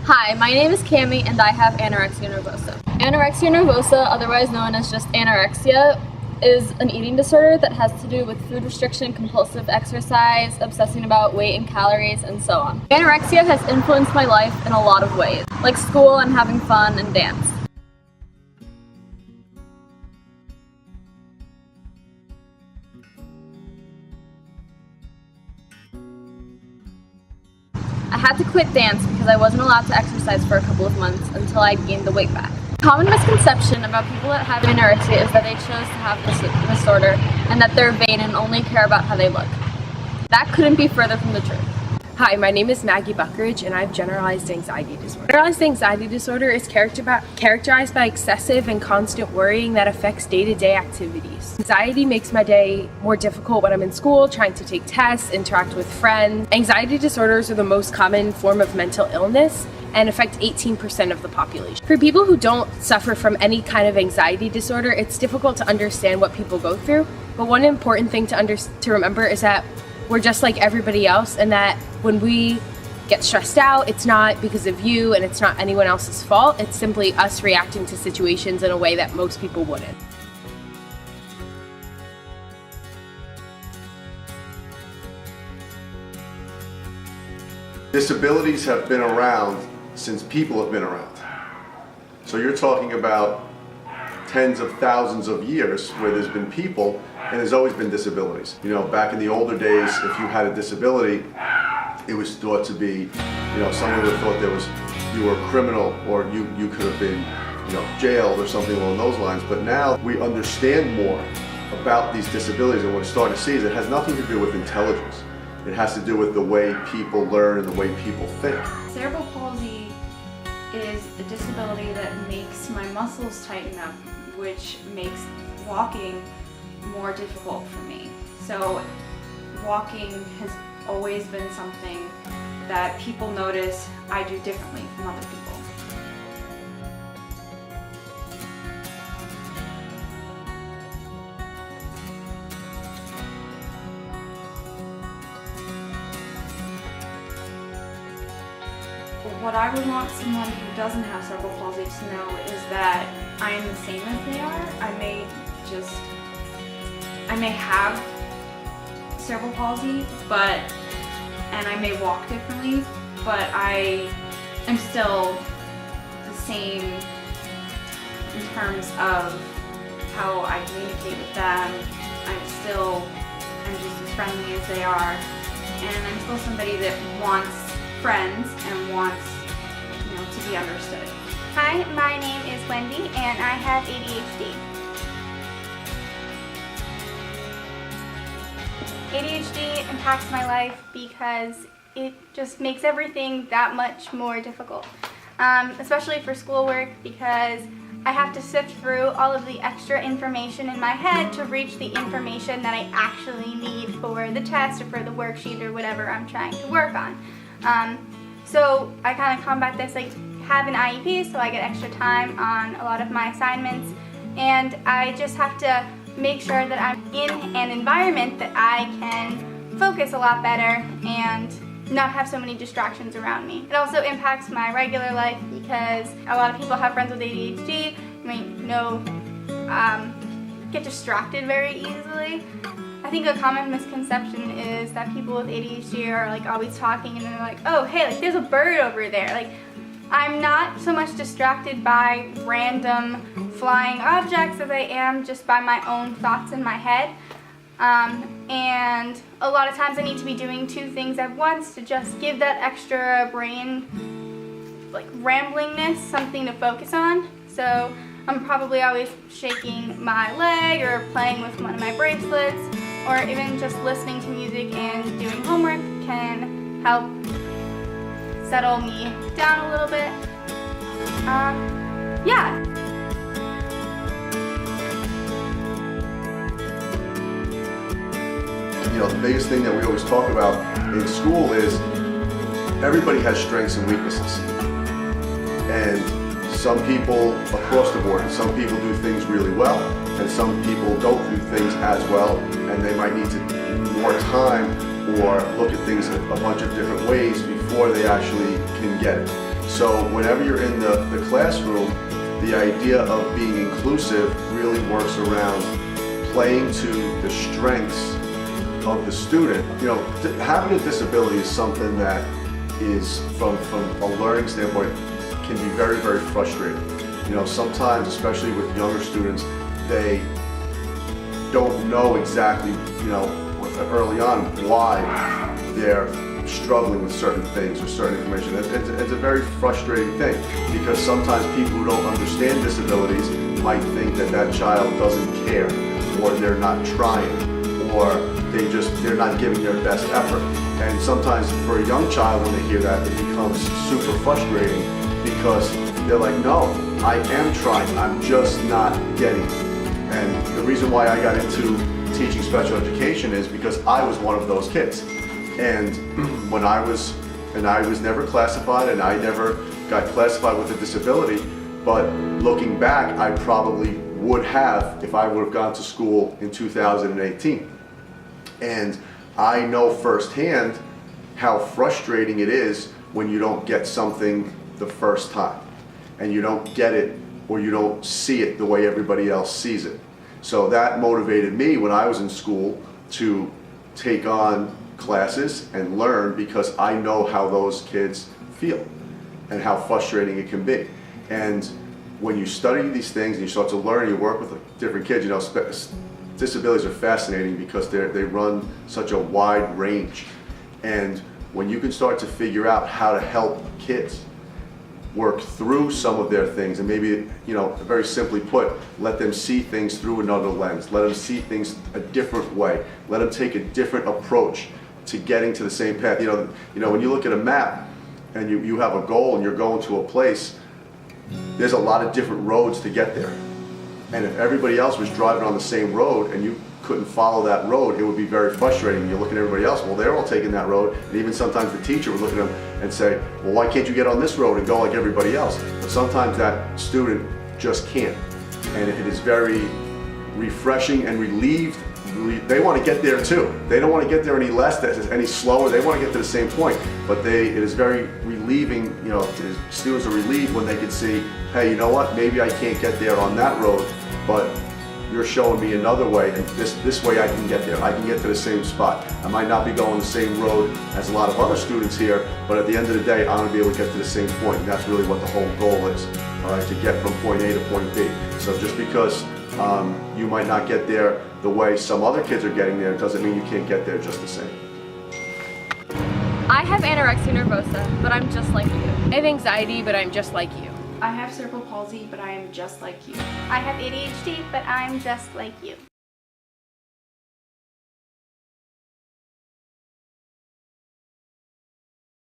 Hi, my name is Cami and I have anorexia nervosa. Anorexia nervosa, otherwise known as just anorexia, is an eating disorder that has to do with food restriction, compulsive exercise, obsessing about weight and calories, and so on. Anorexia has influenced my life in a lot of ways, like school and having fun and dance. I had to quit dance because I wasn't allowed to exercise for a couple of months until I gained the weight back. A common misconception about people that have anorexia is that they chose to have this disorder and that they're vain and only care about how they look. That couldn't be further from the truth. Hi, my name is Maggie Buckridge and I have generalized anxiety disorder. Generalized anxiety disorder is characterized by excessive and constant worrying that affects day-to-day activities. Anxiety makes my day more difficult when I'm in school, trying to take tests, interact with friends. Anxiety disorders are the most common form of mental illness and affect 18% of the population. For people who don't suffer from any kind of anxiety disorder, it's difficult to understand what people go through, but one important thing to remember is that we're just like everybody else, and that when we get stressed out, it's not because of you and it's not anyone else's fault. It's simply us reacting to situations in a way that most people wouldn't. Disabilities have been around since people have been around. So you're talking about tens of thousands of years where there's been people and there's always been disabilities. You know, back in the older days, if you had a disability, it was thought to be, someone would have thought you were a criminal, or you could have been, jailed or something along those lines. But now we understand more about these disabilities, and what we're starting to see is it has nothing to do with intelligence. It has to do with the way people learn and the way people think. Cerebral palsy is a disability that makes my muscles tighten up, which makes walking more difficult for me. So walking has always been something that people notice I do differently from other people. What I would want someone who doesn't have cerebral palsy to know is that I am the same as they are. I may have cerebral palsy, and I may walk differently, but I am still the same in terms of how I communicate with them. I'm just as friendly as they are, and I'm still somebody that wants friends and wants, to be understood. Hi, my name is Wendy and I have ADHD. ADHD impacts my life because it just makes everything that much more difficult, especially for schoolwork, because I have to sift through all of the extra information in my head to reach the information that I actually need for the test or for the worksheet or whatever I'm trying to work on. So I kind of combat this, have an IEP, so I get extra time on a lot of my assignments, and I just have to make sure that I'm in an environment that I can focus a lot better and not have so many distractions around me. It also impacts my regular life because a lot of people have friends with ADHD, get distracted very easily. I think a common misconception is that people with ADHD are always talking and they're like, oh hey, there's a bird over there. I'm not so much distracted by random flying objects as I am just by my own thoughts in my head. And a lot of times I need to be doing two things at once to just give that extra brain ramblingness something to focus on. So I'm probably always shaking my leg or playing with one of my bracelets, or even just listening to music and doing homework can help settle me down a little bit. Yeah. The biggest thing that we always talk about in school is everybody has strengths and weaknesses. And some people across the board, some people do things really well, and some people don't do things as well, and they might need more time or look at things a bunch of different ways before they actually can get it. So whenever you're in the classroom, the idea of being inclusive really works around playing to the strengths of the student. You know, having a disability is something that is, from a learning standpoint, can be very, very frustrating. You know, sometimes, especially with younger students, they don't know exactly, you know, early on why they're struggling with certain things or certain information. It's a very frustrating thing, because sometimes people who don't understand disabilities might think that that child doesn't care, or they're not trying, or they're not giving their best effort. And sometimes for a young child, when they hear that, it becomes super frustrating, because they're like, no, I am trying, I'm just not getting it. And the reason why I got into teaching special education is because I was one of those kids. And when I was never classified, and I never got classified with a disability, but looking back, I probably would have if I would have gone to school in 2018. And I know firsthand how frustrating it is when you don't get something the first time, and you don't get it, or you don't see it the way everybody else sees it. So that motivated me when I was in school to take on classes and learn, because I know how those kids feel and how frustrating it can be. And when you study these things and you start to learn, you work with different kids, you know, disabilities are fascinating because they run such a wide range. And when you can start to figure out how to help kids work through some of their things, and maybe, you know, very simply put, let them see things through another lens, let them see things a different way, let them take a different approach to getting to the same path. You know, when you look at a map and you have a goal and you're going to a place, there's a lot of different roads to get there. And if everybody else was driving on the same road and you couldn't follow that road, it would be very frustrating. You look at everybody else, well, they're all taking that road, and even sometimes the teacher would look at them and say, well, why can't you get on this road and go like everybody else? But sometimes that student just can't. And it is very refreshing and relieved. They want to get there too. They don't want to get there any less, any slower. They want to get to the same point. But it is very relieving, you know, students are relieved when they can see, hey, you know what, maybe I can't get there on that road, but you're showing me another way, and this way I can get there. I can get to the same spot. I might not be going the same road as a lot of other students here, but at the end of the day, I'm going to be able to get to the same point, and that's really what the whole goal is, all right, to get from point A to point B. So just because you might not get there the way some other kids are getting there, doesn't mean you can't get there just the same. I have anorexia nervosa, but I'm just like you. I have anxiety, but I'm just like you. I have cerebral palsy, but I am just like you. I have ADHD, but I'm just like you.